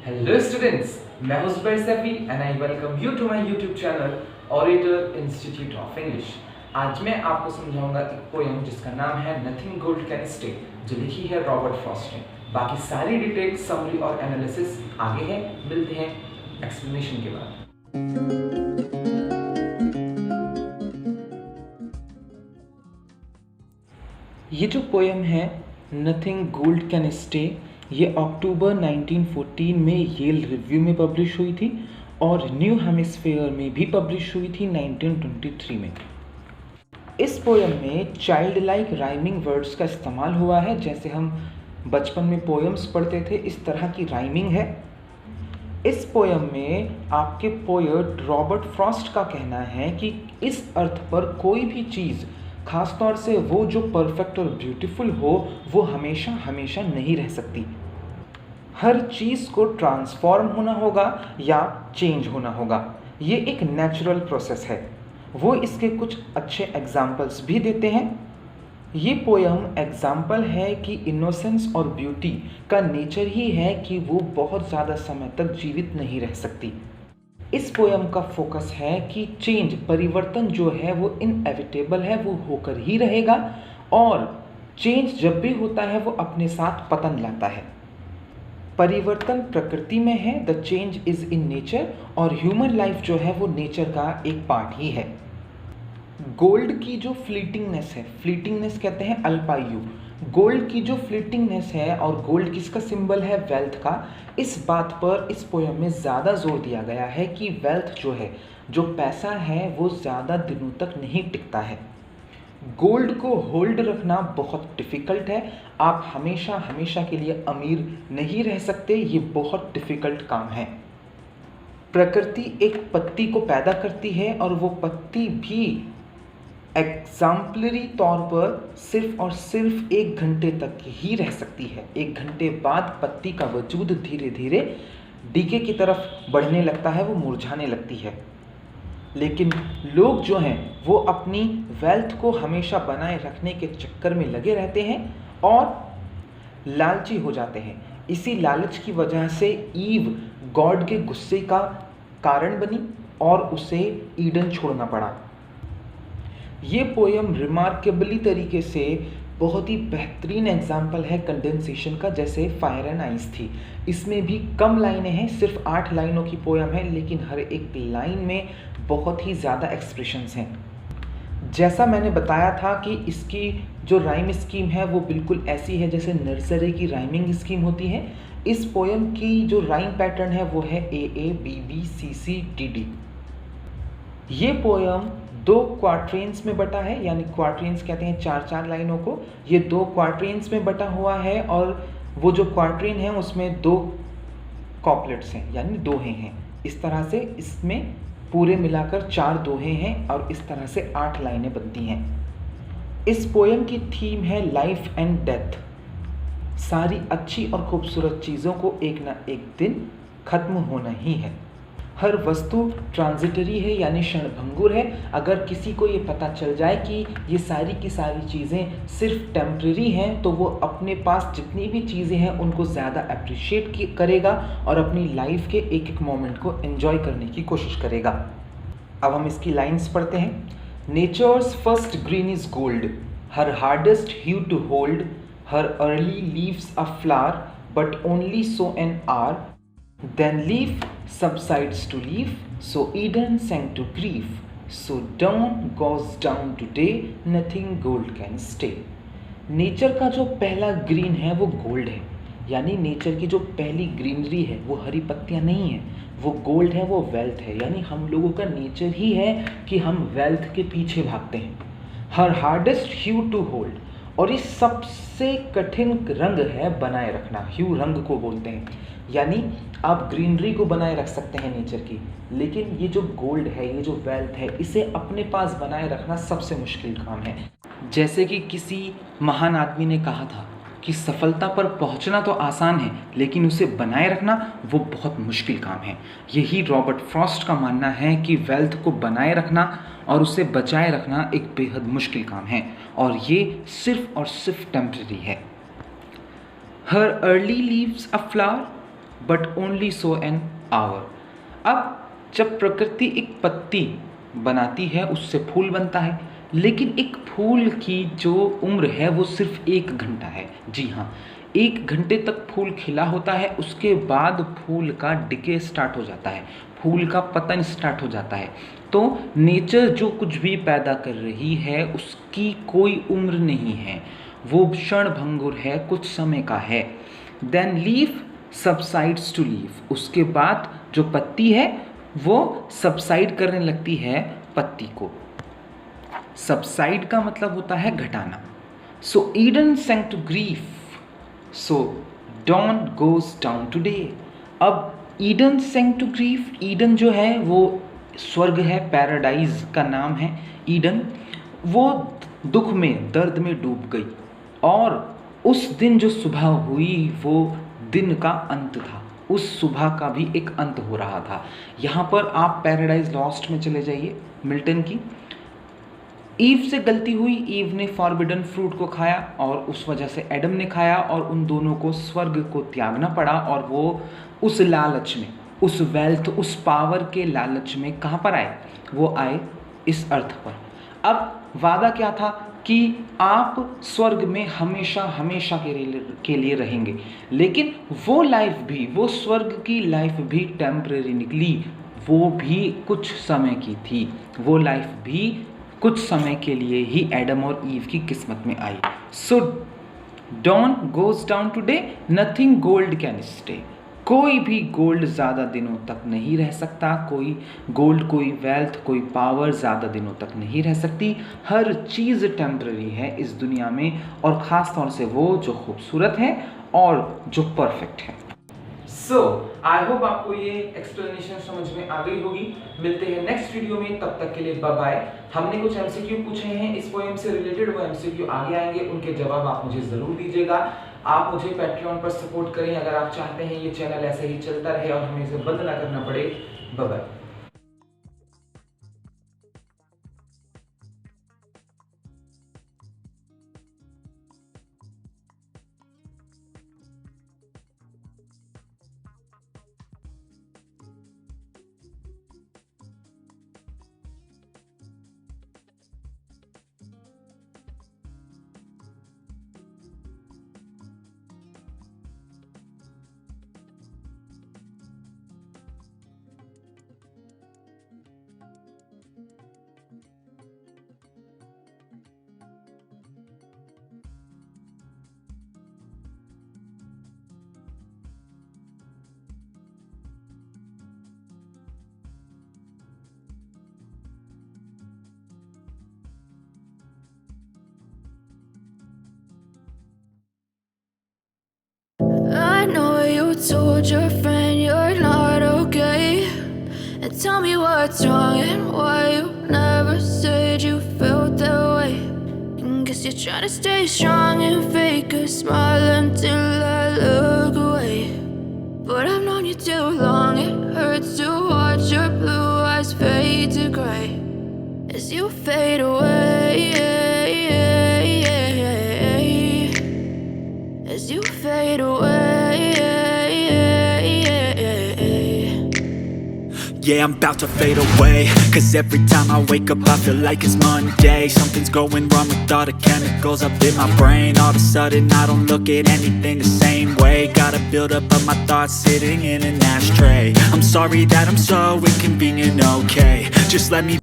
Hello students, मैं हूं Zubair Saifi and I welcome you to my YouTube channel Orator Institute of English. आज मैं आपको समझाऊंगा एक पोयम जिसका नाम है नथिंग गोल्ड कैन स्टे, जो लिखी है रॉबर्ट फ्रॉस्ट ने। बाकी सारी डिटेल, समरी और एनालिसिस आगे है। मिलते हैं एक्सप्लेनेशन के बाद। ये जो पोयम है नथिंग गोल्ड कैन स्टे, ये अक्टूबर 1914 में येल रिव्यू में पब्लिश हुई थी और न्यू हेमिस्फेयर में भी पब्लिश हुई थी 1923 में। इस पोयम में चाइल्ड लाइक राइमिंग वर्ड्स का इस्तेमाल हुआ है। जैसे हम बचपन में पोयम्स पढ़ते थे, इस तरह की राइमिंग है। इस पोयम में आपके पोएट रॉबर्ट फ्रॉस्ट का कहना है कि इस अर्थ पर कोई भी चीज़, खासतौर से वो जो परफेक्ट और ब्यूटीफुल हो, वो हमेशा हमेशा नहीं रह सकती। हर चीज़ को ट्रांसफॉर्म होना होगा या चेंज होना होगा। ये एक नेचुरल प्रोसेस है। वो इसके कुछ अच्छे एग्जाम्पल्स भी देते हैं। ये पोयम एग्जाम्पल है कि इनोसेंस और ब्यूटी का नेचर ही है कि वो बहुत ज़्यादा समय तक जीवित नहीं रह सकती। इस पोयम का फोकस है कि चेंज, परिवर्तन जो है वो इनएविटेबल है, वो होकर ही रहेगा और चेंज जब भी होता है वो अपने साथ पतन लाता है। परिवर्तन प्रकृति में है, the change is in nature, और ह्यूमन लाइफ जो है वो नेचर का एक पार्ट ही है। गोल्ड की जो फ्लीटिंगनेस है, फ्लीटिंगनेस कहते हैं अल्पायु, गोल्ड की जो फ्लीटिंगनेस है, और गोल्ड किसका सिंबल है? वेल्थ का। इस बात पर इस पोयम में ज़्यादा जोर दिया गया है कि वेल्थ जो है, जो पैसा है, वो ज़्यादा दिनों तक नहीं टिकता है। गोल्ड को होल्ड रखना बहुत डिफ़िकल्ट है। आप हमेशा हमेशा के लिए अमीर नहीं रह सकते, ये बहुत डिफ़िकल्ट काम है। प्रकृति एक पत्ती को पैदा करती है और वो पत्ती भी एग्जाम्पलरी तौर पर सिर्फ और सिर्फ 1 घंटे तक ही रह सकती है। 1 घंटे बाद पत्ती का वजूद धीरे धीरे डीके की तरफ बढ़ने लगता है, वो मुरझाने लगती है। लेकिन लोग जो हैं वो अपनी वेल्थ को हमेशा बनाए रखने के चक्कर में लगे रहते हैं और लालची हो जाते हैं। इसी लालच की वजह से ईव गॉड के गुस्से का कारण बनी और उसे ईडन छोड़ना पड़ा। ये पोयम रिमार्केबली तरीके से बहुत ही बेहतरीन एग्जाम्पल है कंडेंसेशन का, जैसे फायर एंड आइस थी। इसमें भी कम लाइनें हैं, सिर्फ 8 लाइनों की पोयम है, लेकिन हर एक लाइन में बहुत ही ज़्यादा एक्सप्रेशंस हैं। जैसा मैंने बताया था कि इसकी जो राइम स्कीम है वो बिल्कुल ऐसी है जैसे नर्सरी की राइमिंग स्कीम होती है। इस पोयम की जो राइम पैटर्न है वो है AA BB CC DD। ये पोयम 2 क्वार्ट्रेन्स में बटा है, यानी क्वार्ट्रेन्स कहते हैं 4-4 लाइनों को। ये 2 क्वार्ट्रेन्स में बटा हुआ है और वो जो क्वार्ट्रेन है उसमें 2 कॉपलेट्स हैं, यानी दोहे हैं। इस तरह से इसमें पूरे मिलाकर 4 दोहे हैं और इस तरह से 8 लाइनें बनती हैं। इस पोयम की थीम है लाइफ एंड डेथ। सारी अच्छी और खूबसूरत चीज़ों को एक ना एक दिन खत्म होना ही है। हर वस्तु ट्रांजिटरी है, यानी क्षणभंगुर है। अगर किसी को ये पता चल जाए कि ये सारी की सारी चीज़ें सिर्फ टेम्प्रेरी हैं, तो वो अपने पास जितनी भी चीज़ें हैं उनको ज़्यादा अप्रिशिएट करेगा और अपनी लाइफ के एक एक मोमेंट को एंजॉय करने की कोशिश करेगा। अब हम इसकी लाइन्स पढ़ते हैं। Nature's first green is gold, her hardest hue to hold, her early leaves a flower, but only so an hour, then leaf subsides to leaf, so Eden sank to grief, so dawn goes down today, nothing gold can stay। Nature का जो पहला green है वो gold है, यानी nature की जो पहली ग्रीनरी है वो हरी पत्तियां नहीं है, वो गोल्ड है, वो वेल्थ है। यानी हम लोगों का नेचर ही है कि हम वेल्थ के पीछे भागते हैं। हर हार्डेस्ट ह्यू टू होल्ड, और ये सबसे कठिन रंग है बनाए रखना। ह्यू रंग को बोलते हैं, यानी आप ग्रीनरी को बनाए रख सकते हैं नेचर की, लेकिन ये जो गोल्ड है, ये जो वेल्थ है, इसे अपने पास बनाए रखना सबसे मुश्किल काम है। जैसे कि किसी महान आदमी ने कहा था कि सफलता पर पहुंचना तो आसान है, लेकिन उसे बनाए रखना वो बहुत मुश्किल काम है। यही रॉबर्ट फ्रॉस्ट का मानना है कि वेल्थ को बनाए रखना और उसे बचाए रखना एक बेहद मुश्किल काम है, और ये सिर्फ और सिर्फ टेम्परेरी है। Her early leaves a flower, but only so an hour. अब जब प्रकृति एक पत्ती बनाती है उससे फूल बनता है, लेकिन एक फूल की जो उम्र है वो सिर्फ 1 घंटा है। जी हाँ, 1 घंटे तक फूल खिला होता है, उसके बाद फूल का डिके स्टार्ट हो जाता है, फूल का पतन स्टार्ट हो जाता है। तो नेचर जो कुछ भी पैदा कर रही है उसकी कोई उम्र नहीं है, वो क्षण भंगुर है, कुछ समय का है। Then leaf subsides to leaf, उसके बाद जो पत्ती है वो सबसाइड करने लगती है पत्ती को। सबसाइड का मतलब होता है घटाना। So Eden sank to grief, so dawn goes down today. अब Eden sank to grief, Eden जो है वो स्वर्ग है, पैराडाइज का नाम है ईडन। वो दुख में, दर्द में डूब गई, और उस दिन जो सुबह हुई वो दिन का अंत था, उस सुबह का भी एक अंत हो रहा था। यहाँ पर आप पैराडाइज लॉस्ट में चले जाइए मिल्टन की। ईव से गलती हुई, ईव ने फॉरबिडन फ्रूट को खाया और उस वजह से एडम ने खाया, और उन दोनों को स्वर्ग को त्यागना पड़ा, और वो उस लालच में, उस वेल्थ, उस पावर के लालच में कहाँ पर आए? वो आए इस अर्थ पर। अब वादा क्या था कि आप स्वर्ग में हमेशा हमेशा के लिए रहेंगे, लेकिन वो लाइफ भी, वो स्वर्ग की लाइफ भी टेम्परेरी निकली, वो भी कुछ समय की थी, वो लाइफ भी कुछ समय के लिए ही एडम और ईव की किस्मत में आई। So dawn goes down today, nothing gold can stay. कोई भी गोल्ड ज़्यादा दिनों तक नहीं रह सकता, कोई गोल्ड, कोई वेल्थ, कोई पावर ज़्यादा दिनों तक नहीं रह सकती। हर चीज़ टेम्पररी है इस दुनिया में, और ख़ास तौर से वो जो खूबसूरत है और जो परफेक्ट है। सो आई होप आपको ये एक्सप्लेनेशन समझ में आ गई होगी। मिलते हैं नेक्स्ट वीडियो में, तब तक के लिए बाय बाय। हमने कुछ एमसीक्यू पूछे हैं इस पोएम से रिलेटेड, वो एमसीक्यू आगे आएंगे, उनके जवाब आप मुझे जरूर दीजिएगा। आप मुझे पैट्रियन पर सपोर्ट करें अगर आप चाहते हैं ये चैनल ऐसे ही चलता रहे और हमें इसे बंद ना करना पड़े। Bye bye. I know you told your friend you're not okay, and tell me what's wrong and why you never said you felt that way. And guess you're trying to stay strong and fake a smile until I look away. But I've known you too long, it hurts to watch your blue eyes fade to gray as you fade away, as you fade away. Yeah, I'm about to fade away, cause every time I wake up I feel like it's Monday. Something's going wrong with all the chemicals up in my brain. All of a sudden I don't look at anything the same way. Gotta build up of my thoughts sitting in an ashtray. I'm sorry that I'm so inconvenient, okay, just let me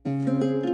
Thank you.